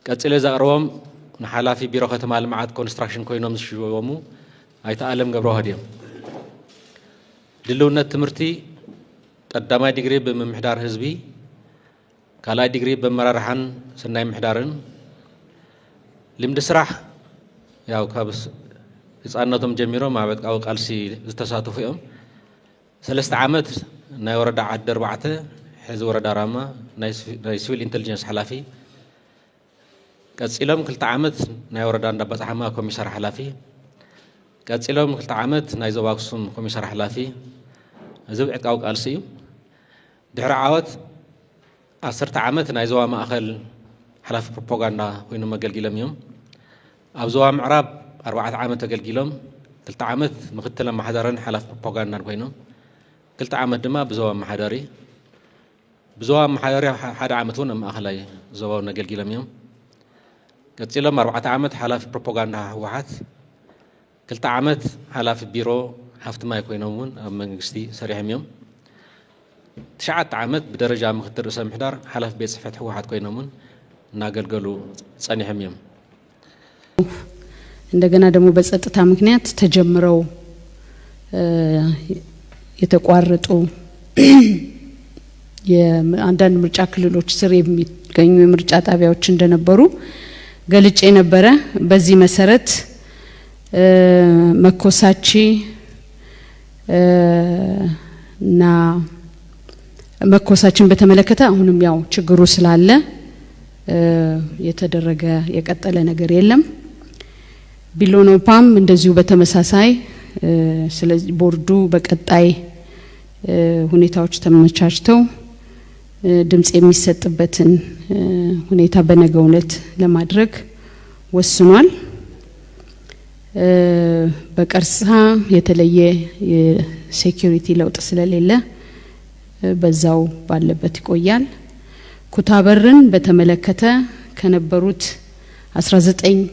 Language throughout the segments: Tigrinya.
ቀጽለ ዘቅርቦም ንሓላፊ ቢሮ ከተማ ልምዓት ኮንስትራክሽን ኮይኖም ዝሽወሙ ኣይተኣለም ገብረ ወህድዮም ድልውነት ትምህርቲ ቀዳማይ ዲግሪ በመምሕዳር ህዝቢ ካልኣይ ዲግሪ በመራርሓን ሰናይ ምሕዳርን ልምዲ ስራሕ ያው ካብ ህፃንነቶም ጀሚሮም ኣብ ዕጥቃዊ ቃልሲ ዝተሳተፉ እዮም 3 ዓመት ናይ ወረዳ ዓዲ 4 ሕዚ ወረዳ ራማ ናይ ሲቪል ኢንተሊጀንስ ሓላፊ ቀፂሎም 2 ዓመት ናይ ወረዳ እንዳባፅሓማ ኮሚሳር ሓላፊ ቀፂሎም 2 ዓመት ናይ ዞባ ኣክሱም ኮሚሳር ሓላፊ እዚ ዕጥቃዊ ቃልሲ እዩ ድሕሪ ዓወት 10 ዓመት ናይ ዞባ ማእኸል ሓላፊ ፕሮፓጋንዳ ኮይኖም ኣገልጊሎም እዮም ኣብ ዞባ ምዕራብ 4 ዓመት ኣገልጊሎም 2 ዓመት ምክትል ኣመሓዳርን ሓላፊ ፕሮፓጋንዳን ኮይኖም 2 ዓመት ድማ ብዞባ ኣመሓዳሪ ብዞባ ኣመሓዳሪ 1 ዓመት እውን ማእኸላይ ዞባውን ኣገልጊሎም እዮም ቀፂሎም 4 ዓመት ሓላፊ ፕሮፓጋንዳ ህወሓት 2 ዓመት ሓላፊ ቢሮ ሃፍትማይ ኮይኖም እውን ኣብ መንግስቲ ሰሪሖም እዮም 9 ዓመት ብደረጃ ምክትል ርእሰ ምሕዳር ሓላፊ ቤት ጽሕፈት ህወሓት ኮይኖም እውን እናገልገሉ ጸኒሖም እዮም እንደገና ደግሞ በጸጥታ ምክንያት ተጀምረው የተቋረጡ የአንዳንድ ምርጫ ክልሎች ስር የሚገኙ የምርጫ ጣቢያዎች እንደነበሩ ገልጬ ነበረ በዚህ መሰረት መኮሳቺ እና መኮሳችን በተመለከተ አሁንም ያው ችግሩ ስላለ የተደረገ የቀጠለ ነገር የለም ቢሎኖፓም እንደዚሁ በተመሳሳይ ስለዚህ ቦርዱ በቀጣይ ሁኔታዎች ተመቻችተው ድምጽ የሚሰጥበትን ሁኔታ በነገው ዕለት ለማድረግ ወስኗል በቀርሳ የተለየ የሴኩሪቲ ለውጥ ስለሌለ በዛው ባለበት ይቆያል ኩታበርን በተመለከተ ከነበሩት 19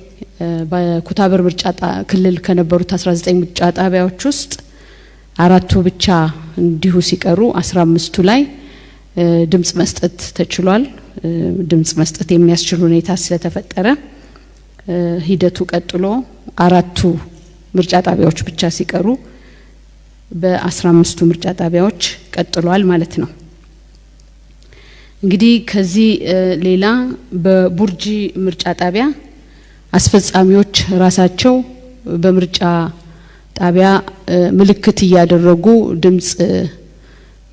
በኩታበር ምርጫ ክልል ከነበሩት 19 ምርጫ ጣቢያዎች ውስጥ 4ቱ ብቻ እንዲሁ ሲቀሩ 15ቱ ላይ ድምጽ መስጠት ተችሏል ድምጽ መስጠት የሚያስችል ሁኔታ ስለተፈጠረ ሂደቱ ቀጥሎ 4ቱ ምርጫ ጣቢያዎች ብቻ ሲቀሩ በ15ቱ ምርጫ ጣቢያዎች ቀጥሏል ማለት ነው እንግዲህ ከዚህ ሌላ በቡርጂ ምርጫ ጣቢያ አስፈጻሚዎች ራሳቸው በምርጫ ጣቢያ ምልክት ያደረጉ ድምጽ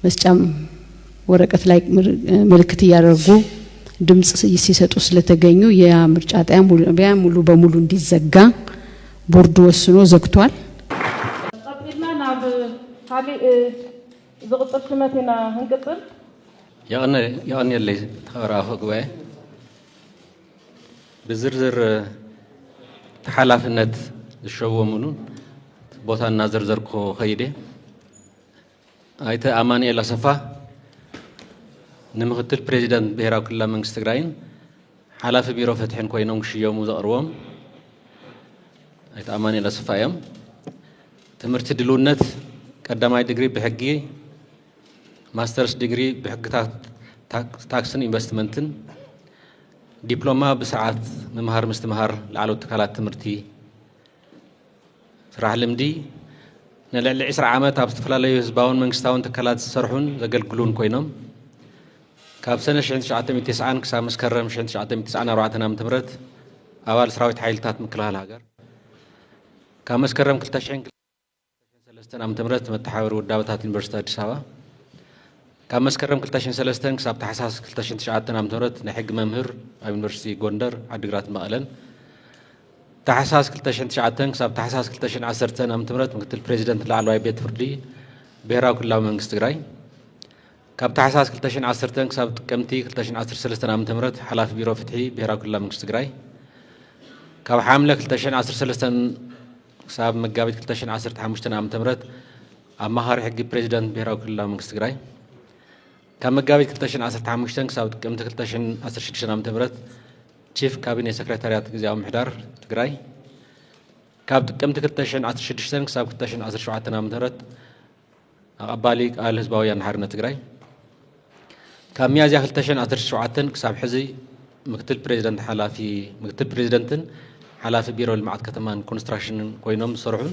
መስጫም ወረቀት ላይ ምልክት ያደረጉ ድምጽ ሲሰጡ ስለተገኙ የምርጫ ጣቢያ ሙሉ በሙሉ እንዲዘጋ ቦርዱ ወስኖ ዘግቷል ቀጥልና ናብ ካሊእ ዝቅጥል ስመትና እንቅጥል ያኔ ላይ ተራፈ ጉባኤ በዝርዝር ተሐላፍነት ዝሸወሙኑ ቦታና ዝርዝርኮ ኸይዴ አይተ አማኑኤል አሰፋ ንምክትል ፕሬዚዳንት ብሔራዊ ክልላዊ መንግስት ትግራይን ሓላፊ ቢሮ ፍትሕን ኮይኖም ክሽየሙ ዘቕርቦም አይተ አማኑኤል አሰፋ እዮም ትምህርቲ ድልውነት ቀዳማይ ዲግሪ ብሕጊ ማስተርስ ዲግሪ ብሕግታት ታክስን ኢንቨስትመንትን ዲፕሎማ ብስርዓት ምምሃር ምስትምሃር ላዕለዎት ትካላት ትምህርቲ ስራሕ ልምዲ ንልዕሊ 20 ዓመት ኣብ ዝተፈላለዩ ህዝባውን መንግስታውን ትካላት ዝሰርሑን ዘገልግሉን ኮይኖም ካብ ሰነ 1990 ክሳብ መስከረም 1994 ዓ.ም ኣባል ሰራዊት ሓይልታት ምክልኻል ሃገር ካብ መስከረም 2003 ዓ.ም መተሓባበሪ ውዳበታት ዩኒቨርሲቲ ኣዲስ ኣበባ ካብ መስከረም 2003 ክሳብ ታሕሳስ 2009 ዓ.ም ናይ ሕጊ መምህር ኣብ ዩኒቨርሲቲ ጎንደር ዓዲግራት መቐለን ታሕሳስ 2009 ክሳብ ታሕሳስ 2010 ዓ.ም ምክትል ፕሬዚደንት ላዕለዋይ ቤት ፍርዲ ብሔራዊ ክልላዊ መንግስቲ ትግራይ ካብ ታሕሳስ 2010 ክሳብ ጥቅምቲ 2013 ዓ.ም ሓላፊ ቢሮ ፍትሒ ብሔራዊ ክልላዊ መንግስቲ ትግራይ ካብ ሓምለ 2013 ክሳብ መጋቢት 2015 ዓ.ም ኣማኻሪ ሕጊ ፕሬዚደንት ብሔራዊ ክልላዊ መንግስቲ ትግራይ ካብ መጋቢት 2015 ክሳብ ጥቅምቲ 2016 ዓ.ም ቺፍ ካቢኔ ሰክሬታሪያት ጊዜያዊ ምሕዳር ትግራይ ካብ ጥቅምቲ 2016 ክሳብ 2017 ዓ.ም ኣቀባሊ ቃል ህዝባዊ ወያነ ሓርነት ትግራይ ካብ ሚያዝያ 2017 ክሳብ ሕዚ ምክትል ፕሬዚደንትን ሓላፊ ቢሮ ልምዓት ከተማን ኮንስትራክሽንን ኮይኖም ዝሰርሑን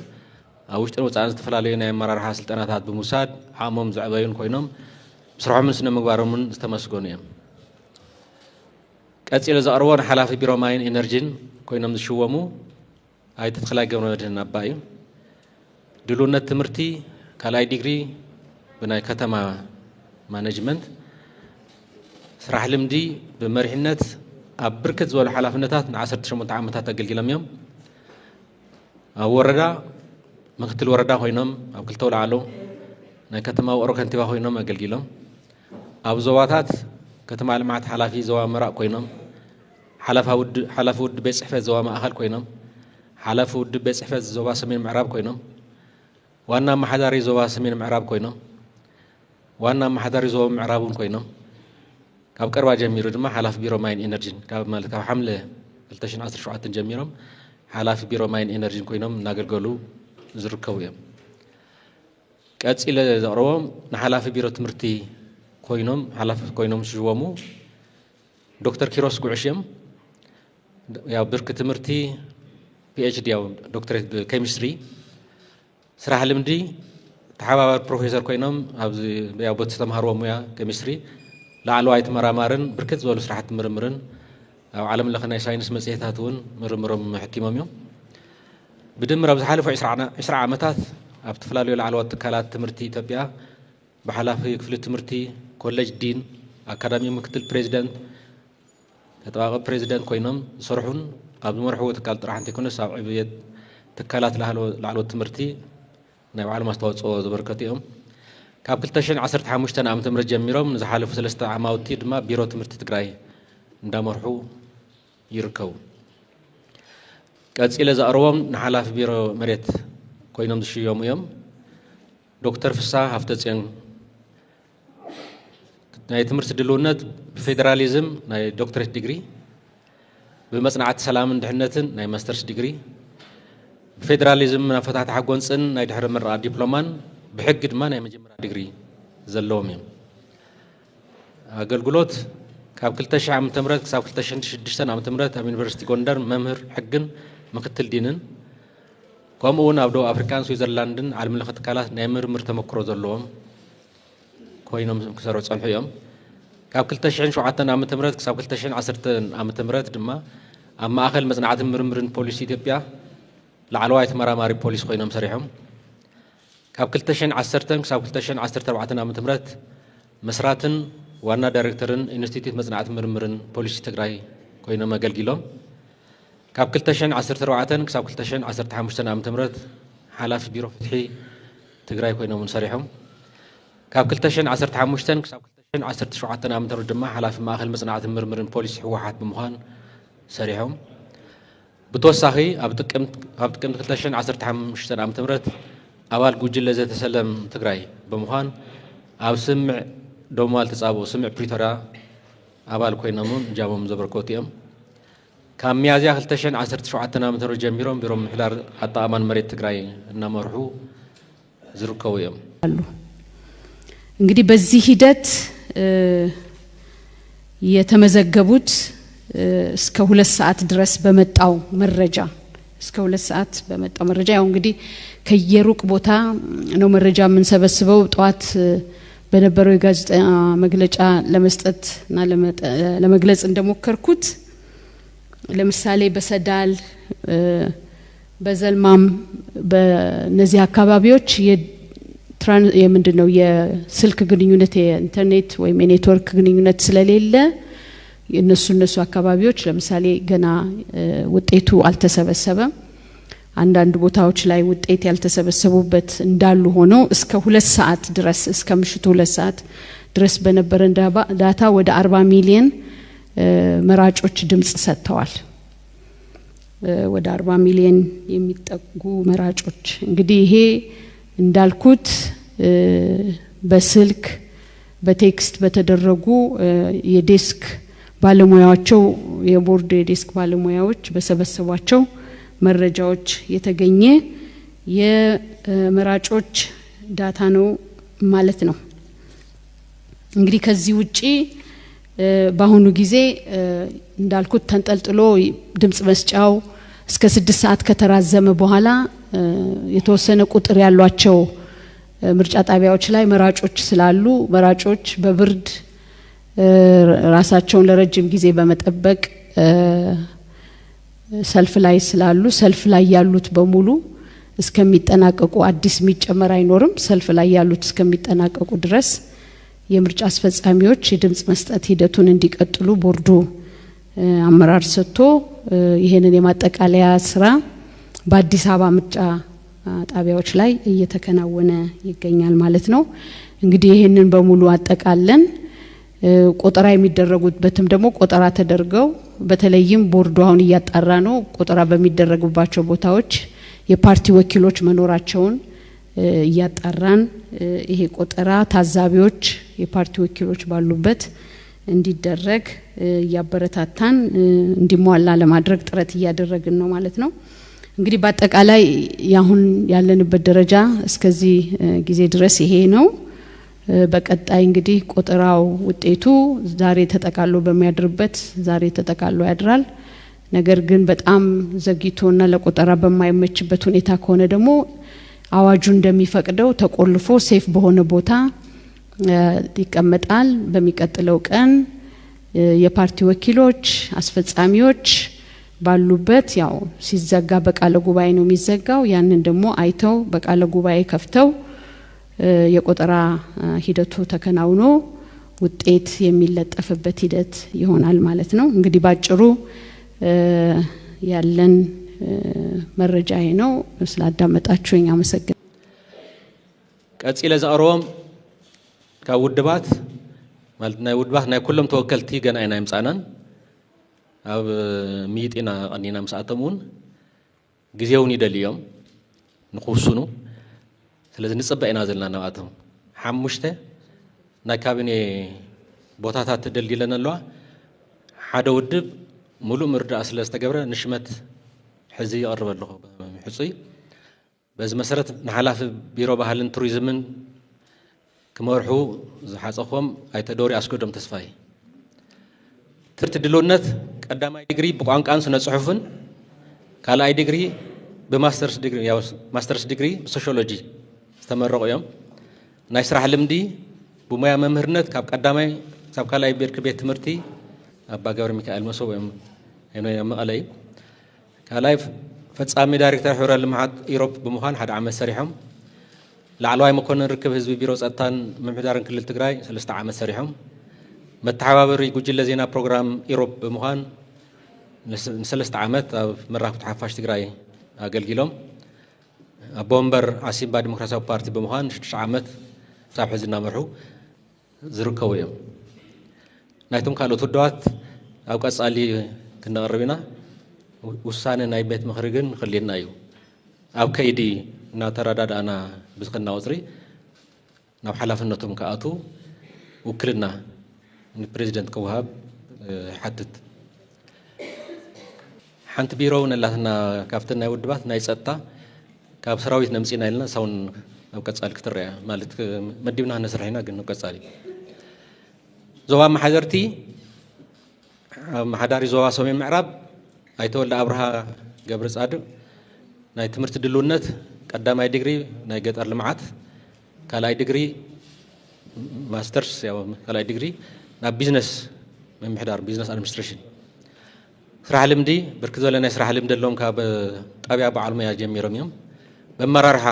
ኣብ ውሽጥን ወፃእን ዝተፈላለዩ ናይ ኣመራርሓ ስልጠናታት ብምውሳድ ዓቕሞም ዝዕበዩን ኮይኖም ስርሖምን ስነ ምግባሮምን ዝተመስገኑ እዮም። ቀፂለ ዘቕርቦ ንሓላፊ ቢሮ ማይን ኤነርጂን ኮይኖም ዝሽወሙ ኣይተ ተኽላይ ገብረመድህን ኣባ እዩ። ድልውነት ትምህርቲ ካልኣይ ዲግሪ ብናይ ከተማ ማኔጅመንት ስራሕ ልምዲ ብመሪሕነት ኣብ ብርክት ዝበሉ ሓላፍነታት ን18 ዓመታት ኣገልጊሎም እዮም። ኣብ ወረዳ ምክትል ወረዳ ኮይኖም ኣብ ክልተ ውልዓሎ ናይ ከተማ ውቅሮ ከንቲባ ኮይኖም ኣገልጊሎም ኣብ ዞባታት ከተማ ልምዓት ሓላፊ ዞባ ምራቅ ኮይኖም ሓላፊ ውድብ ቤት ጽሕፈት ዞባ ማእኸል ኮይኖም ሓላፊ ውድብ ቤት ጽሕፈት ዞባ ሰሜን ምዕራብ ኮይኖም ዋና ኣመሓዳሪ ዞባ ሰሜን ምዕራብ ኮይኖም ዋና ኣመሓዳሪ ዞባ ምዕራብን ኮይኖም ካብ ቀርባ ጀሚሩ ድማ ሓላፊ ቢሮ ማይን ኤነርጂን ካብ ሓምለ 2017 ጀሚሮም ሓላፊ ቢሮ ማይን ኤነርጂን ኮይኖም እናገልገሉ ዝርከቡ እዮም። ቀፂለ ዘቕርቦም ንሓላፊ ቢሮ ትምህርቲ ኮይኖም ዝሽወሙ ዶክተር ኪሮስ ጉዕሽ እዮም። ያው ብርኪ ትምህርቲ PhD ያው ዶክተሬት ብኬሚስትሪ ስራሕ ልምዲ ተሓባባሪ ፕሮፌሰር ኮይኖም ኣብዚ ያው በቲ ዝተምሃርዎ ሙያ ኬሚስትሪ ላዕለዋይ ተመራማርን ብርክት ዝበሉ ስራሕቲ ምርምርን ኣብ ዓለም ለኸ ናይ ሳይንስ መጽሔታት እውን ምርምሮም ሕኪሞም እዮም። ብድምር ኣብ ዝሓለፉ 20 ዓመታት ኣብ ተፈላለዩ ላዕለዎት ትካላት ትምህርቲ ኢትዮጵያ ብሓላፊ ክፍሊ ትምህርቲ ኮሌጅ ዲን ኣካዳሚ ምክትል ፕሬዚደንት ተጠባባቂ ፕሬዚደንት ኮይኖም ዝሰርሑን ኣብ ዝመርሕዎ ትካል ጥራሕ እንተይኮነስ ኣብ ዕብየት ትካላት ላዕለዎት ትምህርቲ ናይ ባዕሎም ኣስተዋፅኦ ዘበርከቱ እዮም። ካብ 2015 ዓ.ም ጀሚሮም ንዝሓለፉ 3 ዓማውቲ ድማ ቢሮ ትምህርቲ ትግራይ እንዳመርሑ ይርከቡ። ቀፂለ ዘቕርቦም ንሓላፊ ቢሮ መሬት ኮይኖም ዝሽየሙ እዮም። ዶክተር ፍሳህ ሃፍተፅዮን ናይ ትምህርቲ ድልውነት ብፌደራሊዝም ናይ ዶክተሬት ዲግሪ ብመጽናዕቲ ሰላምን ድሕነትን ናይ ማስተርስ ዲግሪ ብፌደራሊዝም ናይ ፈታሕቲ ሓጎንፅን ናይ ድሕረ ምረቓ ዲፕሎማን ብሕጊ ድማ ናይ መጀመርያ ዲግሪ ዘለዎም እዮም። ኣገልግሎት ካብ 2000 ዓ.ም ክሳብ 2006 ዓ.ም ኣብ ዩኒቨርሲቲ ጎንደር መምህር ሕግን ምክትል ዲንን ከምኡ እውን ኣብ ደቡብ ኣፍሪካን ስዊዘርላንድን ዓለም ለኸ ትካላት ናይ ምርምር ተመክሮ ዘለዎም ኮይኖም ክሰርሑ ፀንሑ እዮም። ካብ 2007 ዓ.ም ክሳብ 2010 ዓ.ም ድማ ኣብ ማእኸል መጽናዕትን ምርምርን ፖሊሲ ኢትዮጵያ ላዕለዋይ ተመራማሪ ፖሊስ ኮይኖም ሰሪሖም ካብ 2010 ክሳብ 2014 ዓ.ም መስራትን ዋና ዳይሬክተርን ኢንስቲትዩት መጽናዕትን ምርምርን ፖሊሲ ትግራይ ኮይኖም ኣገልጊሎም ካብ 2014 ክሳብ 2015 ዓ.ም ሓላፊ ቢሮ ፍትሒ ትግራይ ኮይኖም ሰሪሖም ካብ 2015 ክሳብ 2017 ዓ.ም ድማ ሓላፊ ማእኸል መጽናዕትን ምርምርን ፖሊሲ ህወሓት ብምዃን ሰሪሖም ብተወሳኺ ኣብ ጥቅምቲ 2015 ዓ.ም ኣባል ጉጅለ ዘተሰለም ትግራይ ብምዃን ኣብ ስምዕ ዶማል ተጻብኦ ስምዕ ፕሪቶሪያ ኣባል ኮይኖም ጃሞም ዘበርከቱ እዮም። ካብ ሚያዝያ 2017 ዓ.ም ጀሚሮም ቢሮ ምሕዳር ኣጠቓቕማን መሬት ትግራይ እናመርሑ ዝርከቡ እዮም። እንግዲህ በዚህ ሂደት የተመዘገቡት እስከ 2 ሰዓት ድረስ በመጣው መረጃ ያው እንግዲህ ከየሩቅ ቦታ ነው መረጃ የምንሰበስበው። ጠዋት በነበረው የጋዜጣ መግለጫ ለመስጠትና ለመግለጽ እንደሞከርኩት ለምሳሌ በሰዳል በዘልማም በነዚህ አካባቢዎች የምንድነው የስልክ ግንኙነት የኢንተርኔት ወይም የኔትወርክ ግንኙነት ስለሌለ እነሱ አካባቢዎች ለምሳሌ ገና ውጤቱ አልተሰበሰበም። አንዳንድ ቦታዎች ላይ ውጤት ያልተሰበሰቡበት እንዳሉ ሆነው እስከ 2 ሰዓት ድረስ እስከ ምሽቱ 2 ሰዓት ድረስ በነበረን ዳታ ወደ 40 ሚሊዮን መራጮች ድምጽ ሰጥተዋል። ወደ 40 ሚሊዮን የሚጠጉ መራጮች እንግዲህ ይሄ እንዳልኩት በስልክ በቴክስት በተደረጉ የዴስክ ባለሙያዎቻቸው የቦርድ የዴስክ ባለሙያዎች በሰበሰቧቸው መረጃዎች የተገኘ የመራጮች ዳታ ነው ማለት ነው። እንግዲህ ከዚህ ውጪ በአሁኑ ጊዜ እንዳልኩት ተንጠልጥሎ ድምጽ መስጫው እስከ 6 ሰዓት ከተራዘመ በኋላ የተወሰነ ቁጥር ያሏቸው ምርጫ ጣቢያዎች ላይ መራጮች ስላሉ መራጮች በብርድ ራሳቸውን ለረጅም ጊዜ በመጠበቅ ሰልፍ ላይ ስላሉ ሰልፍ ላይ ያሉት በሙሉ እስከሚጠናቀቁ አዲስ የሚጨመር አይኖርም ሰልፍ ላይ ያሉት እስከሚጠናቀቁ ድረስ የምርጫ አስፈጻሚዎች የድምጽ መስጠት ሂደቱን እንዲቀጥሉ ቦርዱ አመራር ሰጥቶ ይሄንን የማጠቃለያ ስራ በአዲስ አበባ ምርጫ ጣቢያዎች ላይ እየተከናወነ ይገኛል ማለት ነው። እንግዲህ ይሄንን በሙሉ አጠቃለን ቆጠራ የሚደረጉበትም ደግሞ ቆጠራ ተደርገው በተለይም ቦርዱ አሁን እያጣራ ነው ቆጠራ በሚደረጉባቸው ቦታዎች የፓርቲ ወኪሎች መኖራቸውን እያጣራን ይሄ ቆጠራ ታዛቢዎች የፓርቲ ወኪሎች ባሉበት እንዲደረግ ያበረታታን እንዲሟላ ለማድረግ ጥረት እያደረግን ነው ማለት ነው። እንግዲህ በአጠቃላይ ያሁን ያለንበት ደረጃ እስከዚህ ጊዜ ድረስ ይሄ ነው። በቀጣይ እንግዲህ ቆጠራው ውጤቱ ዛሬ ተጠቃሎ በሚያድርበት ዛሬ ተጠቃሎ ያድራል። ነገር ግን በጣም ዘግይቶና ለቆጠራ በማይመችበት ሁኔታ ከሆነ ደግሞ አዋጁ እንደሚፈቅደው ተቆልፎ ሴፍ በሆነ ቦታ ይቀመጣል። በሚቀጥለው ቀን የፓርቲ ወኪሎች አስፈጻሚዎች ባሉበት ያው ሲዘጋ በቃለ ጉባኤ ነው የሚዘጋው። ያንን ደግሞ አይተው በቃለ ጉባኤ ከፍተው የቆጠራ ሂደቱ ተከናውኖ ውጤት የሚለጠፍበት ሂደት ይሆናል ማለት ነው። እንግዲህ ባጭሩ ያለን መረጃ ነው። ስላዳመጣችሁኝ አመሰግናለሁ። ቀጽለ ዘአሮም ከውድባት ማለት ናይ ውድባት ናይ ኩሎም ተወከልቲ ገና አይና ይምጻናን ኣብ ሚጢና ቀኒና መስአተሙን ግዚያውን ይደልዮም ንኹስኑ ስለዚህ ንጽባይና ዘለና ናባቶም ሓሙሽተ ናይ ካቢኔ ቦታታት ተደልዲለን ኣለዋ ሓደ ውድብ ሙሉእ ምርዳእ ስለ ዝተገብረ ንሽመት ሕዚ ይቐርብ ኣለኹ ሕጹይ በዚ መሰረት ንሓላፊ ቢሮ ባህልን ቱሪዝምን ክመርሑ ዝሓጸፎም ኣይተዶሪ ኣስገዶም ተስፋይ ትርቲ ድልውነት ቀዳማይ ዲግሪ ብቋንቋን ስነ ጽሑፍን ካልኣይ ዲግሪ ብማስተርስ ዲግሪ ያው ማስተርስ ዲግሪ ሶሺዮሎጂ ዝተመረቑ እዮም ናይ ስራሕ ልምዲ ብሞያ መምህርነት ካብ ቀዳማይ ካብ ካልኣይ ብርኪ ቤት ትምህርቲ ኣባ ገብረ ሚካኤል መሶብ እዮም መቐለ እዩ ካልኣይ ፈጻሚ ዳይሬክተር ሕብረ ልምዓት ኢሮፕ ብምዃን 1 ዓመት ሰሪሖም ላዕለዋይ መኮንን ርክብ ህዝቢ ቢሮ ጸጥታን ምምሕዳርን ክልል ትግራይ 3 ዓመት ሰሪሖም መተሓባበሪ ጉጅለ ዜና ፕሮግራም ኢሮፕ ብምዃን ን3 ዓመት ኣብ መራክብቲ ሓፋሽ ትግራይ ኣገልጊሎም ኣብ ወንበር ዓሲምባ ዲሞክራሲያዊ ፓርቲ ብምዃን 6 ዓመት ሳብ ሕዚ እናመርሑ ዝርከቡ እዮም። ናይቶም ካልኦት ውድባት ኣብ ቀጻሊ ክነቕርብ ኢና ውሳነ ናይ ቤት ምኽሪ ግን ክልየና እዩ ኣብ ከይዲ እናተረዳድኣና ብዝኽና ቁፅሪ ናብ ሓላፍነቶም ከኣቱ ውክልና ንፕሬዚደንት ክወሃብ ሓትት ሓንቲ ቢሮ እውን ኣላትና ካብተን ናይ ውድባት ናይ ጸጥታ ካብ ሰራዊት ነምፂና ኢልና ሳውን ኣብ ቀጻሊ ክትርአ ማለት መዲብና ነስርሕ ኢና ግን ኣብ ቀጻሊ ዞባ ማሕደርቲ ማሕዳሪ ዞባ ሰሜን ምዕራብ ኣይተወልደ ኣብርሃ ገብረ ጻድቅ ናይ ትምህርቲ ድልውነት ቀዳማይ ዲግሪ ናይ ገጠር ልምዓት ካልኣይ ዲግሪ ማስተርስ ያው ካልኣይ ዲግሪ ናብ ቢዝነስ ምምሕዳር ቢዝነስ ኣድሚኒስትሬሽን ስራሕ ልምዲ ብርክት ዝበለ ናይ ስራሕ ልምዲ ኣለዎም ካብ ጣብያ በዓል ሞያ ጀሚሮም እዮም በመራርሓ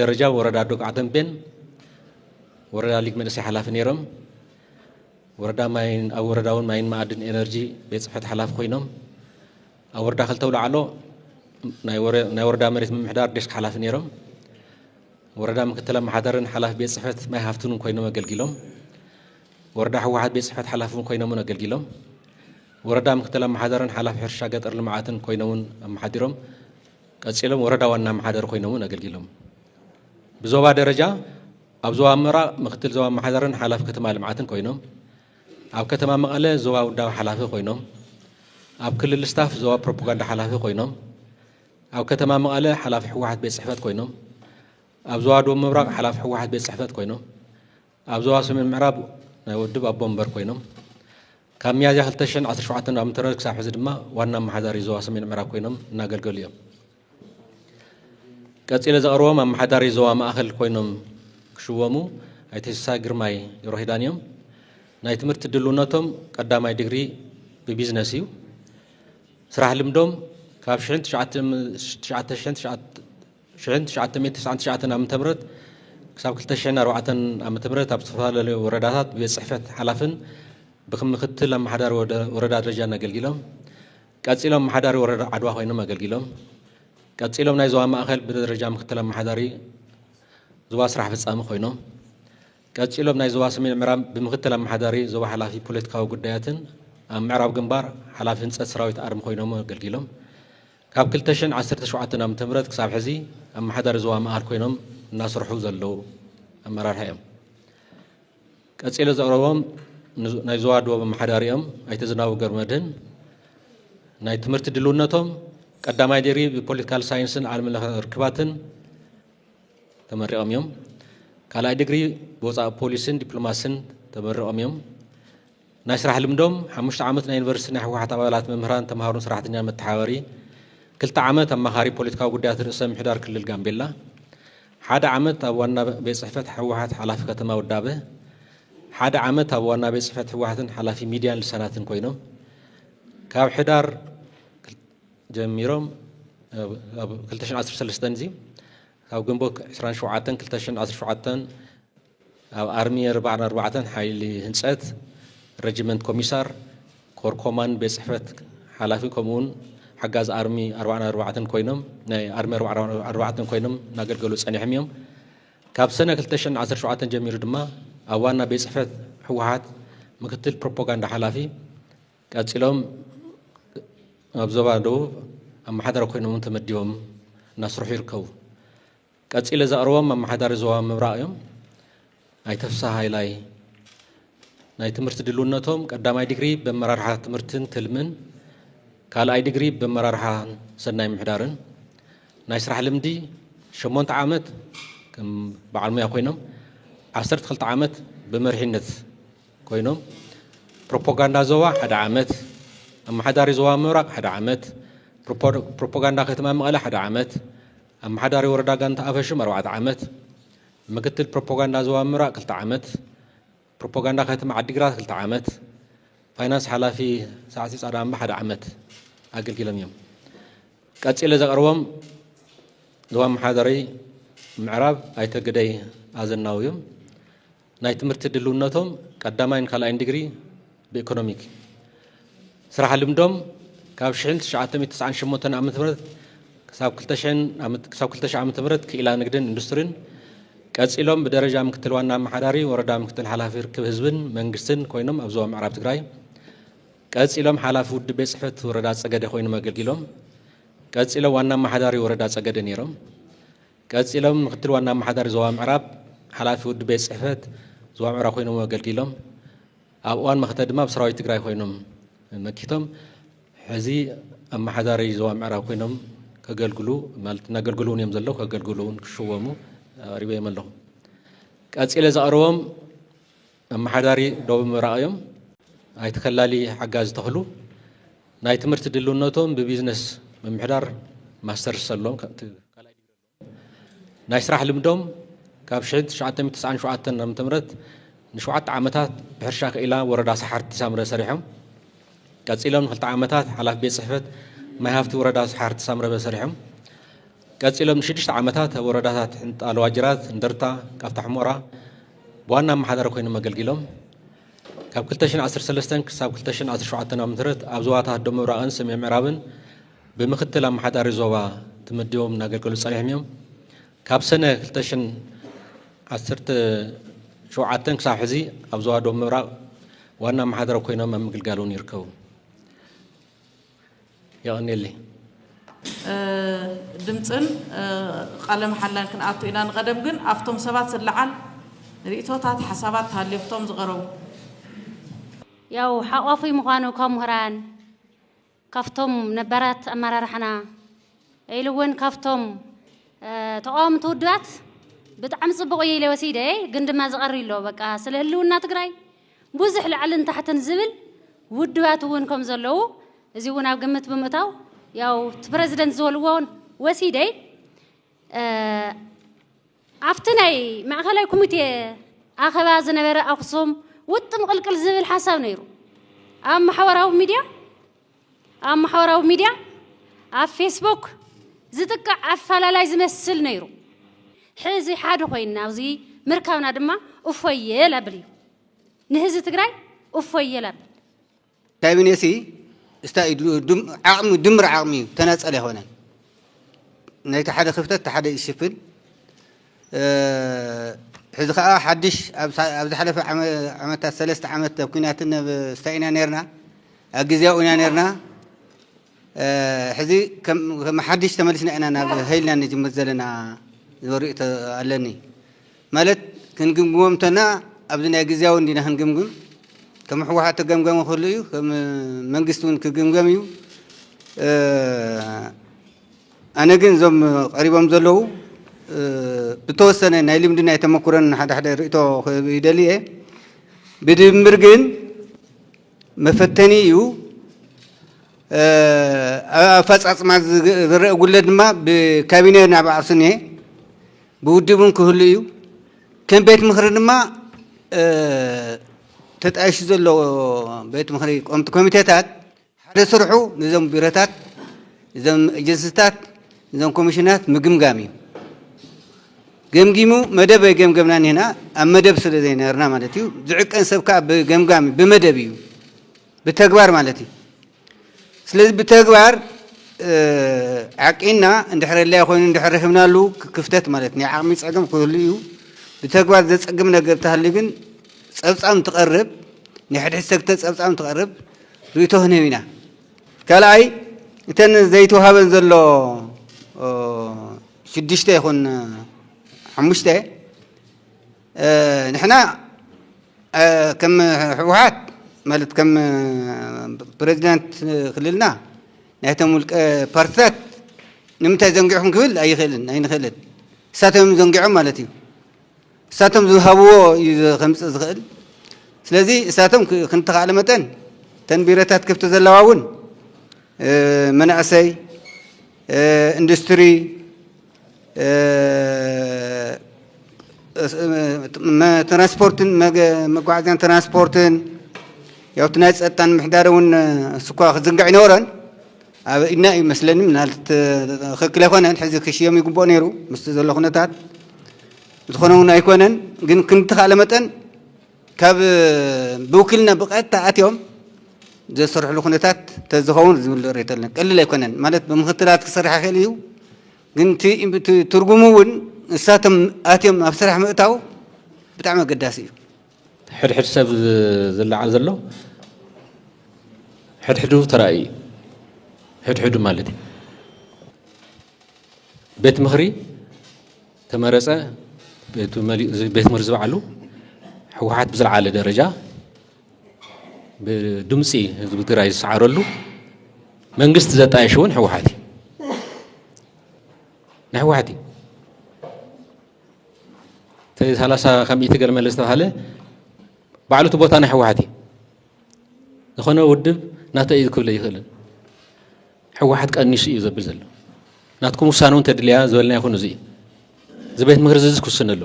ደረጃ ወረዳ ዶቅ ዓተንቤን ወረዳ ሊግ መንእሰይ ሓላፊ ነይሮም ወረዳ ማይን ኣብ ወረዳውን ማይን ማዕድን ኤነርጂ ቤት ጽሕፈት ሓላፊ ኮይኖም ኣብ ወረዳ ክልተ ውላዕሎ ናይ ወረዳ መሬት ምምሕዳር ዴስክ ሓላፊ ነይሮም ወረዳ ምክትል ኣመሓዳርን ሓላፊ ቤት ጽሕፈት ማይ ሃፍትን ኮይኖም ኣገልጊሎም ወረዳ ሕወሓት ቤት ጽሕፈት ሓላፊን ኮይኖም ኣገልጊሎም ወረዳ ምክትል ኣመሓዳርን ሓላፊ ሕርሻ ገጠር ልምዓትን ኮይኖም ኣመሓዲሮም ቀጺሎም ወረዳ ዋና ኣመሓደር ኮይኖም ኣገልጊሎም ብዞባ ደረጃ ኣብ ዞባ ምዕራብ ምክትል ዞባ ኣመሓዳርን ሓላፊ ከተማ ልምዓትን ኮይኖም ኣብ ከተማ መቐለ ዞባ ውዳዊ ሓላፊ ኮይኖም ኣብ ክልል ስታፍ ዞባ ፕሮፓጋንዳ ሓላፊ ኮይኖም ኣብ ከተማ መቐለ ሓላፊ ሕወሓት ቤት ጽሕፈት ኮይኖም ኣብ ዞባ ደቡብ ምብራቅ ሓላፊ ሕወሓት ቤት ጽሕፈት ኮይኖም ኣብ ዞባ ሰሜን ምዕራብ ናይ ውድብ ኣቦ ወንበር ኮይኖም ካብ ሚያዝያ 2017 ዓመተ ምህረት ክሳብ ሕዚ ድማ ዋና ኣመሓዳሪ ዞባ ሰሜን ምዕራብ ኮይኖም እናገልገሉ እዮም ቀፂለ ዘቕርቦም ኣመሓዳሪ ዞባ ማእኸል ኮይኖም ክሽወሙ ኣይተ ሲሳይ ግርማይ ገብረኪዳን እዮም ናይ ትምህርቲ ድልውነቶም ቀዳማይ ዲግሪ ብቢዝነስ እዩ ስራሕ ልምዶም ካብ 1999 ዓመተ ምህረት ክሳብ 2004 ዓመተ ምህረት ኣብ ዝተፈላለዩ ወረዳታት ቤት ጽሕፈት ሓላፍን ብክምክትል ኣመሓዳሪ ወረዳ ደረጃ ኣገልጊሎም ቀፂሎም ኣመሓዳሪ ወረዳ ዓድዋ ኮይኖም ኣገልጊሎም ቀፂሎም ናይ ዞባ ማእኸል ብደረጃ ምክትል ኣመሓዳሪ ዞባ ስራሕ ፍጻሚ ኮይኖም ቀፂሎም ናይ ዞባ ሰሜን ምዕራብ ብምክትል ኣመሓዳሪ ዞባ ሓላፊ ፖለቲካዊ ጉዳያትን ኣብ ምዕራብ ግንባር ሓላፊ ህንፀት ሰራዊት ኣርሚ ኮይኖም ኣገልጊሎም ካብ 2017 ዓመተ ምህረት ክሳብ ሕዚ ኣመሓዳሪ ዞባ ማእኸል ኮይኖም እናሰርሑ ዘለዉ ኣመራርሓ እዮም ቀፂሎ ዘቕረቦም ናይ ዞባ ደቡብ ኣመሓዳሪ እዮም ኣይተ ዝናቡ ገብረመድህን ናይ ትምህርቲ ድልውነቶም ቀዳማይ ዲግሪ ብፖለቲካል ሳይንስን ዓለም ለኸ ርክባትን ተመሪቖም እዮም ካልኣይ ዲግሪ ብወፃኢ ፖሊስን ዲፕሎማስን ተመሪቖም እዮም ናይ ስራሕ ልምዶም 5 ዓመት ናይ ዩኒቨርሲቲ ናይ ህወሓት ኣባላት መምህራን ተምሃሮን ሰራሕተኛን መተሓባበሪ 2 ዓመት ኣማኻሪ ፖለቲካዊ ጉዳያት ርእሰ ምሕዳር ክልል ጋምቤላ 1 ዓመት ኣብ ዋና ቤት ጽሕፈት ህወሓት ሓላፊ ከተማ ወዳበ 1 ዓመት ኣብ ዋና ቤት ጽሕፈት ህወሓትን ሓላፊ ሚድያን ልሳናትን ኮይኖም ካብ ሕዳር ጀሚሮም ኣብ 2013 እዚ ካብ ግንቦት 27 2017 ኣብ ኣርሚ 44 ሓይሊ ህንፀት ረጅመንት ኮሚሳር ኮር ኮማንድ ቤት ጽሕፈት ሓላፊ ከምኡውን ሓጋዝ ኣርሚ 44 ኮይኖም ናይ ኣርሚ 44 ኮይኖም እናገልገሉ ጸኒሖም እዮም ካብ ሰነ 2017 ጀሚሩ ድማ ኣብ ዋና ቤት ጽሕፈት ህወሓት ምክትል ፕሮፓጋንዳ ሓላፊ ቀፂሎም ኣብ ዞባ ደቡብ ኣመሓዳሪ ኮይኖም ተመዲቦም እናሰርሑ ይርከቡ ቀፂለ ዘቕርቦም ኣመሓዳሪ ዞባ ምብራቕ እዮም ኣይተ ፍስሓ ሃይላይ ናይ ትምህርቲ ድልውነቶም ቀዳማይ ዲግሪ በመራርሓ ትምህርትን ትልምን ካልኣይ ዲግሪ በመራርሓ ሰናይ ምሕዳርን ናይ ስራሕ ልምዲ 8 ዓመት ከም በዓል ሙያ ኮይኖም 12 ዓመት በመርሒነት ኮይኖም ፕሮፓጋንዳ ዞባ 1 ዓመት ኣመሓዳሪ ዞባ ምብራቕ 1 ዓመት ፕሮፓጋንዳ ከተማ መቐለ 1 ዓመት ኣመሓዳሪ ወረዳ ጋንታ ኣፈሽም 4 ዓመት ምክትል ፕሮፓጋንዳ ዞባ ምብራቕ 2 ዓመት ፕሮፓጋንዳ ከተማ ዓዲግራት 2 ዓመት ፋይናንስ ሓላፊ ሳዕሲ ጻዕዳ እምባ 1 ዓመት ኣገልጊሎም እዮም ቀፂለ ዘቕርቦም ዞባ ኣመሓዳሪ ምዕራብ ኣይተ ግደይ ኣዘናዊ እዮም ናይ ትምህርቲ ድልውነቶም ቀዳማይን ካልኣይን ዲግሪ ብኢኮኖሚክ ስራሕ ልምዶም ካብ 1998 ዓመተ ምህረት ክሳብ 2000 ዓመተ ምህረት ክኢላ ንግድን ኢንዱስትሪን ቀፂሎም ብደረጃ ምክትል ዋና ኣመሓዳሪ ወረዳ ምክትል ሓላፊ ርክብ ህዝብን መንግስትን ኮይኖም ኣብ ዞባ ምዕራብ ትግራይ ቀፂሎም ሓላፊ ውድብ ቤት ጽሕፈት ወረዳ ጸገደ ኮይኖም ኣገልጊሎም ቀፂሎም ዋና ኣመሓዳሪ ወረዳ ጸገደ ነይሮም ቀፂሎም ምክትል ዋና ኣመሓዳሪ ዞባ ምዕራብ ሓላፊ ውድብ ቤት ጽሕፈት ዞባ ምዕራብ ኮይኖም ኣገልጊሎም ኣብ እዋን መኽተ ድማ ብሰራዊት ትግራይ ኮይኖም መኪቶም ሕዚ ኣመሓዳሪ ዞባ ምዕራብ ኮይኖም ከገልግሉ ማለት እናገልግሉ እዮም ዘለዉ ከገልግሉ ክሽወሙ ቀሪቦም ኣለኹ ቀፂለ ዘቕርቦም ኣመሓዳሪ ደቡብ ምብራቕ እዮም ኣይተከላሊ ሓጋዝ ተኽሉ ናይ ትምህርቲ ድልውነቶም ብቢዝነስ ምምሕዳር ማስተርስ ኣለዎም ናይ ስራሕ ልምዶም ካብ 1997 ዓመተ ምህረት ን7 ዓመታት ብሕርሻ ክኢላ ወረዳ ሰሓርቲ ሳምረ ሰሪሖም ቀፂሎም ን2 ዓመታት ሓላፊ ቤት ጽሕፈት ማይ ሃፍቲ ወረዳ ሰሓርቲ ሳምረ ሰሪሖም ቀፂሎም ን6 ዓመታት ኣብ ወረዳታት ሕንጣሎ ዋጅራት እንደርታ ቃፍታ ሕሞራ ብዋና ኣመሓዳሪ ኮይኖም ኣገልጊሎም ካብ 2013 ክሳብ 2017 ዓመተ ምህረት ኣብ ዞባታት ደቡብ ምብራቕን ሰሜን ምዕራብን ብምክትል ኣመሓዳሪ ዞባ ተመዲቦም እናገልገሉ ጸኒሖም እዮም ካብ ሰነ 2017 ክሳብ ሕዚ ኣብ ዞባ ደቡብ ምብራቕ ዋና ኣመሓዳሪ ኮይኖም ኣብ ምግልጋል እውን ይርከቡ ይቕኒየሊ ድምፅን ቃለ መሓላን ክንኣቱ ኢና ንቐደም ግን ኣብቶም ሰባት ዝለዓል ርእቶታት ሓሳባት ሃልዮፍቶም ዝቐረቡ ያው ሓቋፉ ምዃኑ ካብ ምሁራን ካፍቶም ነበራት ኣመራርሓና ኢሉ እውን ካፍቶም ተቃወምቲ ውድባት ብጣዕሚ ጽቡቕ ኢለ ወሲደ ግን ድማ ዝቐሪ ኣሎ በቃ ስለ ህልውና ትግራይ ብዙሕ ላዕልን ታሕትን ዝብል ውድባት እውን ከም ዘለዉ እዚ እውን ኣብ ግምት ብምእታው ያው ፕሬዚደንት ዝበልዎን ወሲደይ ኣብቲ ናይ ማእከላዊ ኮሚቴ ኣኸባ ዝነበረ ኣክሱም ውጥም ቅልቅል ዝብል ሓሳብ ነይሩ ኣብ ማሕበራዊ ሚድያ ኣብ ፌስቡክ ዝጥቃዕ ኣፈላላይ ዝመስል ነይሩ ሕዚ ሓደ ኮይና ኣብዚ ምርካብና ድማ እፎየ ለብል እዩ ንህዝቢ ትግራይ እፎየ ለብል ካቢኔሲ ዓቕሚ ድምር ዓቕሚ ተናፀለ ይኾነን ናይቲ ሓደ ክፍተት ሓደ ይሽፍን ሕዚ ከዓ ሓድሽ ኣብ ዝሓለፈ ዓመታት 3 ዓመት ኣብ ኩናትን ስታኢና ነርና ኣብ ግዜያዊ ኢና ነርና ሕዚ ከም ሓድሽ ተመሊስና ኢና ናብ ሃይልና ንጅምር ዘለና ዝወሪእቶ ኣለኒ ማለት ክንግምግሞም ተና ኣብዚ ናይ ግዜያዊ እንዲና ክንግምግም ከም ሕወሓት ተገምገመ ክህሉ እዩ ከም መንግስቲ እውን ክግምገም እዩ ኣነ ግን እዞም ቀሪቦም ዘለዉ ብተወሰነ ናይ ልምዲ ናይ ተመኩረን ሓደ ርእቶ ይደሊ እየ ብድምር ግን መፈተኒ እዩ ኣፈፃፅማ ዝረአ ጉለት ድማ ብካቢነ ናብ ዓርሱ እኒሀ ብውድቡን ክህሉ እዩ ከም ቤት ምክሪ ድማ ተጣይሹ ዘሎ ቤት ምክሪ ቆምቲ ኮሚቴታት ሓደ ስርሑ ንዞም ቢሮታት እዞም ኤጀንሲታት እዞም ኮሚሽናት ምግምጋም እዩ ገምጊሙ መደብ ገምገምና ኒና ኣብ መደብ ስለ ዘይነበርና ማለት እዩ ዝዕቀን ሰብ ከዓ ብገምጋሚ ብመደብ እዩ ብተግባር ማለት እዩ ስለዚ ብተግባር ዓቂና እንድሕር ለያ ኮይኑ እንድሕር ረኺብናሉ ክፍተት ማለት ናይ ዓቕሚ ፀገም ክህሉ እዩ ብተግባር ዘፀግም ነገር ተሃሊ ግን ፀብፃም ትቐርብ ናይ ሕድሕድ ሰክተት ፀብፃም ትቐርብ ርእቶ ክንህብ ኢና ካልኣይ እተን ዘይተዋሃበን ዘሎ 6 ይኹን 5 ንሕና ከም ሕወሓት ማለት ከም ፕሬዚዳንት ክልልና ናይቶም ውልቀ ፓርቲታት ንምንታይ ዘንጊዕኹም ክብል ኣይንኽእልን እሳቶም ዘንጊዖም ማለት እዩ እሳቶም ዝሃብዎ እዩ ከምፅእ ዝኽእል ስለዚ እሳቶም ክንተኻእለ መጠን ተን ቢሮታት ክፍቲ ዘለዋ እውን መናእሰይ ኢንዱስትሪ ትራንስፖርትን መጓዓዝያን ትራንስፖርትን ያውቲ ናይ ፀጥታን ምሕዳር እውን ስኳ ክዝንጋዕ ይነበረን ኣብ ኢድና እዩ መስለኒ ምናልባት ክክል ኣይኮነን ሕዚ ክሽዮም ይግብኦ ነይሩ ምስ ዘሎ ኩነታት ዝኾነ እውን ኣይኮነን ግን ክንተኻእለ መጠን ካብ ብውክልና ብቐጥታ ኣትዮም ዘሰርሕሉ ኩነታት ተዝኸውን ዝብል ርእቶ ኣለና ቀሊል ኣይኮነን ማለት ብምክትላት ክሰርሕ ይኽእል እዩ ግን ትርጉሙ እውን እሳቶም ኣትዮም ኣብ ስራሕ ምእታው ብጣዕሚ ኣገዳሲ እዩ ሕድሕድ ሰብ ዝለዓል ዘሎ ሕድሕዱ ተራእዩ ሕድሕዱ ማለት እዩ ቤት ምክሪ ተመረፀ ቤት ምክሪ ዝበዓሉ ሕወሓት ብዝለዓለ ደረጃ ብድምፂ ህዝቢ ትግራይ ዝሰዓረሉ መንግስቲ ዘጣየሽ እውን ሕወሓት እዩ ናይ ሕወሓት እዩ 30 ከሚእቲ ገለመለ ዝተባሃለ ባዕሉቲ ቦታ ናይ ሕወሓት እዩ ዝኾነ ውድብ ናተ እዩ ክብለ ይኽእልን ሕወሓት ቀኒሱ እዩ ዘብል ዘሎ ናትኩም ውሳነ እውን ተድልያ ዝበልና ይኹን እዚ እዚ ቤት ምክሪ እዚ ክውስን ኣሎ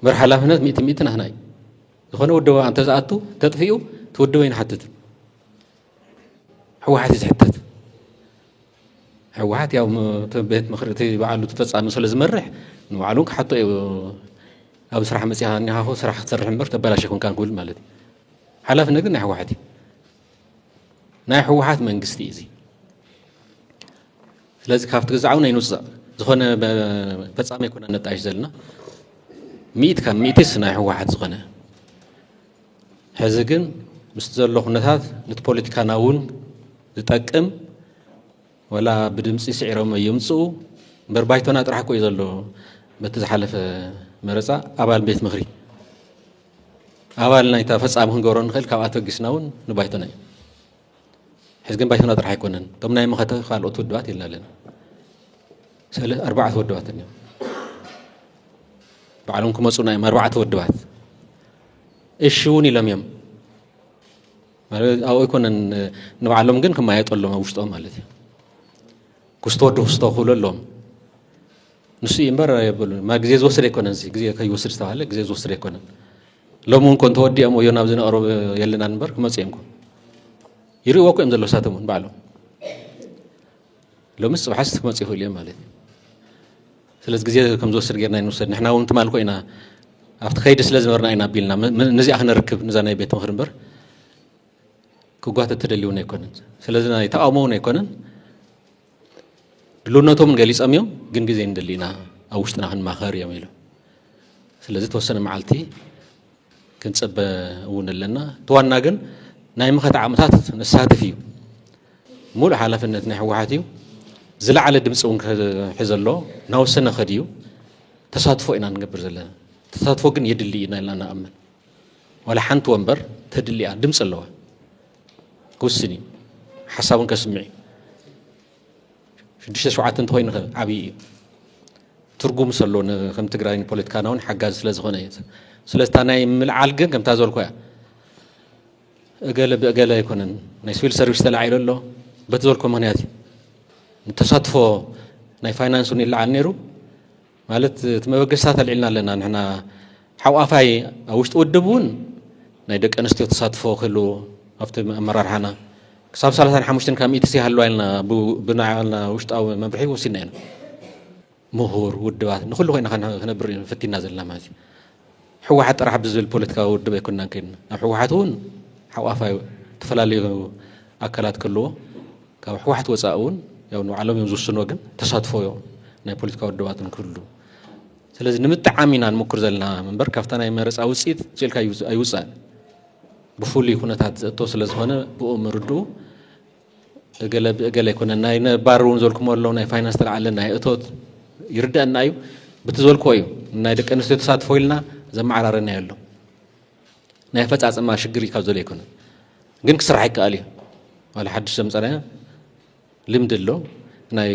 መር ሓላፍነት 100 ናህና እዩ ዝኾነ ውድብ እንተ ዝኣቱ ተጥፊኡ ትውድበ ይንሓትት ሕወሓት እዩ ዝሕተት ሕወሓት ያው ቤት ምክሪ እቲ በዓሉ ተፈፃሚ ስለ ዝመርሕ ንባዕሉ ክሓቶ እዩ ኣብ ስራሕ መፅኻ እኒኻ ስራሕ ክትሰርሕ እምበር ተበላሸ ኮንካ ክብል ማለት እዩ ሓላፍነት ግን ናይ ሕወሓት እዩ ናይ ሕወሓት መንግስቲ እዩ እዚ ስለዚ ካብቲ ግዛዕ ናይ ንውፅእ ዝኾነ ፈፃሚ ኣይኮነ ነጣይሽ ዘለና 100 ናይ ሕወሓት ዝኾነ ሕዚ ግን ምስቲ ዘሎ ኩነታት ነቲ ፖለቲካና እውን ዝጠቅም ወላ ብድምፂ ስዒሮም የምፅኡ እምበር ባይቶና ጥራሕ እኮ እዩ ዘሎ በቲ ዝሓለፈ መረፃ ኣባል ቤት ምክሪ ኣባል ናይታ ፈፃሚ ክንገብሮ ንኽእል ካብኣቶ ጊስና እውን ንባይቶና እዩ ሕዚ ግን ባይቶና ጥራሕ ኣይኮነን እቶም ናይ መኸተ ካልኦት ውድባት የልና ኣለና 4 ውድባት እኒኦም ባዕሎም ክመፁና እዮም 4 ውድባት እሺ እውን ኢሎም እዮም أو يكون نبعلهم جن كما يطول لهم وشتهم مالتي كستود وستوخلوا لهم نسي إمبارح يقولون ما جزيز وصل يكون نسي جزيز كي وصل استهلا جزيز وصل يكون لو ممكن تودي أمو ينابزين أرو يلنا نبر كما سيمكم يري واقع مزلوا ساتمون بعلهم لو مس بحسك ما تسيحوا اليوم مالتي سلز جزيز كم زوج سرقنا نوصل نحنا ونت مالكو إنا أفتخيد سلز مرنا إنا بيلنا نزي أخنا ركب نزانا يبيت مخرنبر كوجات التدليون يكونن سلزنا يتأمون يكونن دلوناتهم جالس أميوم جن جزين دلينا أوشتنا هن ماخر يميلو سلزت وصلنا معلتي كنت سب ون لنا توانا جن نايم خد عمتات نسهات فيه مول حالة في النتنح وحاتيو زلع على دمسون حزلو ناوسنا خديو تصادفوا إن نقبر زلنا تصادفوا جن يدلي إن لنا أمن ولا حنت وانبر تدلي دمس الله كوسني حسابن كسمعي شديش ساعات انتوين عبي ترجم سلون كم تقرأين بوليتكانون حجاز سلز غنيت سلز تاناي من العالجن كم تازول كويا أقل يكونن نيسويل سيرفيس تلعيل الله بتزول كم هنياتي تصادفوا ناي فاينانسوني اللي عنيرو مالت تموجسات العلنا لنا نحن حوافاي أوش تودبون ناي دك أنستيو تصادفوا خلو أفت مرار حنا كسب سالسان حمشتن كم يتسي هالوالنا بناعنا وشت أو مبرحي وسنين مهور ودوات نخلو هنا خنا برين فتي نازل لماتي حوا حتى راح بزل البوليتيكا ودبي كنا كن حوا حتون حوا فاي تفلالي أكلات كله كحوا حت وساؤون يوم علم يوم زوجنا وجن تصادفوا يوم نا البوليتيكا ودوات كله سلازم نمتعامينا نمكر زلنا من بركفتنا يمارس أو سيد زل كيوزان بفولي كنا توصل لزمانه بأمر ردو قال يكون الناي بارون زول كمول لو ناي فاينانس تلعلنا ناي أتود يرد النايو بتزول كويو ناي دك أنو ستساعد فويلنا زم على رنا يلو ناي فتح ما شجري كذول يكون جن كسر حكي عليه ولا حد شمس عليه لمدلو ناي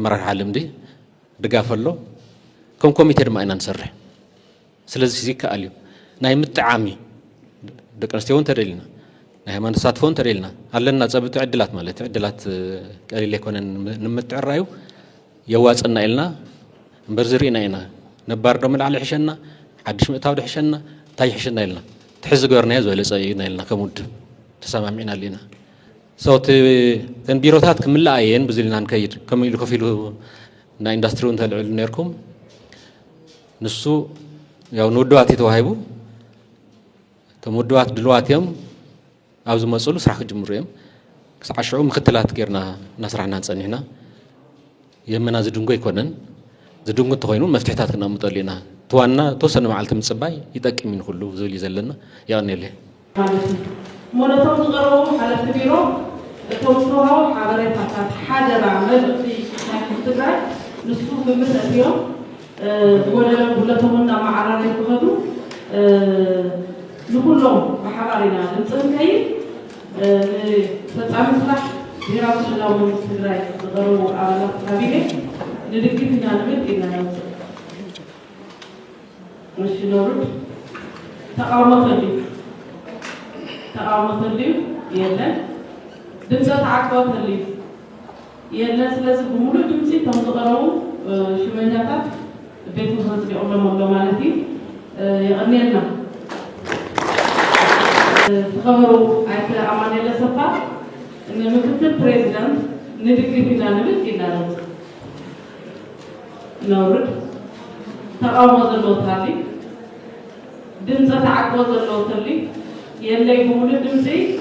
مرة حالم دي دقافلو كم يتر ما إنا نسرح سلزي زيك عليه ناي متعامي دك نستيون تريلنا نحن ما نصادفون تريلنا هلنا تصبت عدلات مالت عدلات قليل يكون نمتع الرأيو يواز أن إلنا برزرينا إنا نبار دم على حشنا حدش متعود حشنا تاي حشنا إلنا تحز قرنيز ولا صينا إلنا كمود تسمع معنا لنا صوت تنبيروتات كمل عين بزلنا نكير كم يلقوا فيلو نا إندستريون تلعب نيركم نسو يا نودواتي توهيبو تمودوات دلوات يوم عاوز مسؤول سرح الجمهورية عشرة مختلات غيرنا نسرحنا نصنعنا يمنا زدونغو يكونن زدونغو تخوينون مفتاحات كنا مطلينا توانا توصلنا مع التم صباي يتأكد من كله زولي زلنا يعني ليه مونتهم تقرأوا على كبيرو توصلوا حوالي حاجة بعمل في ناحية نسوق بمثل اليوم ولا تمنا مع عراري كهدو نقولهم بحوالينا نتصل كي تتعامل صح دراسة لو من استدراج تقرأوا على كبيرة ندرك فينا نمد إننا نتصل مش نورد تقاومة اللي يلا دمسة عقبة اللي يلا سلاسل بمولو دمسي تنتقرأوا شمانياتات بيت مخرج لأولا مولا مالتي يغني لنا تخبروا عيك أماني لسفا إن مكتب بريزيدنت ندرك فينا نمد إننا نورد تقاومة اللوتالي دمسة عقبة اللوتالي يلا يقولون دمسي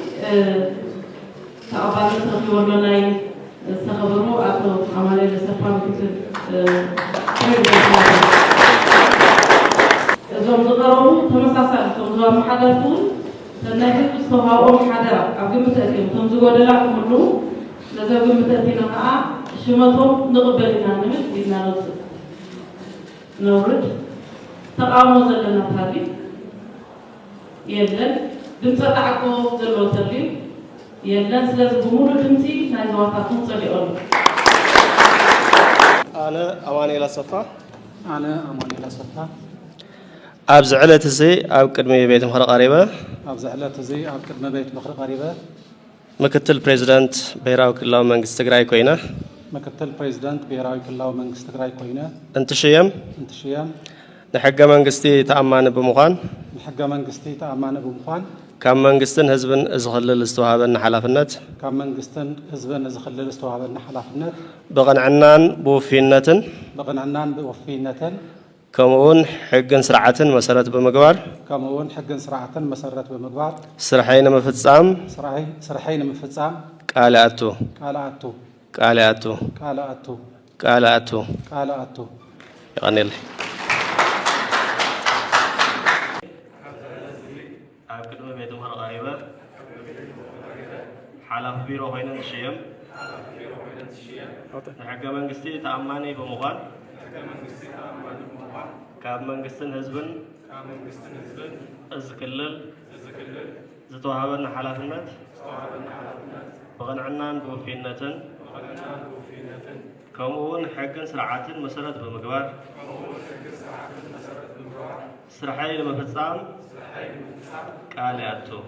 تقابل تخبروا لنا تخبروا أكو أماني لسفا مكتب زوم تقرأوا تمساسات زوم حدثون تناهي تستوعبوا حدا قبل متأكد تمزجوا لنا كله لذا قبل متأكد نقع شمتهم نقبلنا نمت إذا نورد تقاموا زلنا هذه يلا دمسة تعقوا زلوا تلي يلا سلاز بمولو دمسي نازواتكم صليون أنا أماني لصفا أبز علة زي أو كدمي بيت مخرق قريبة أبز علة زي أو كدمي بيت مخرق قريبة مكتل بريزيدنت بيراو كلاو منجست تقراي كوينة مكتل بريزيدنت بيراو كلاو منجست تقراي كوينة أنت شيم نحق منجستي تأمان بمخان نحق منجستي تأمان بمخان كم منجستن هزبن إزخلل استوهابن حلافنت كم منجستن هزبن إزخلل استوهابن حلافنت بغنعنان بوفينتن كمون حقن سرعة مسارات بمقبار سرحين مفتسام قالاتو يعني الله أكدم بيتم هرقايبة حلاف بيرو هين الشيم حق منجستي تأماني بمغان كاب منجستن هزبن أزكلل زتوهابن حلافنت بغنعنان بوفينتن كمون حقن سرعة مسارات بمقبار سرحي لما فتسام قالاتو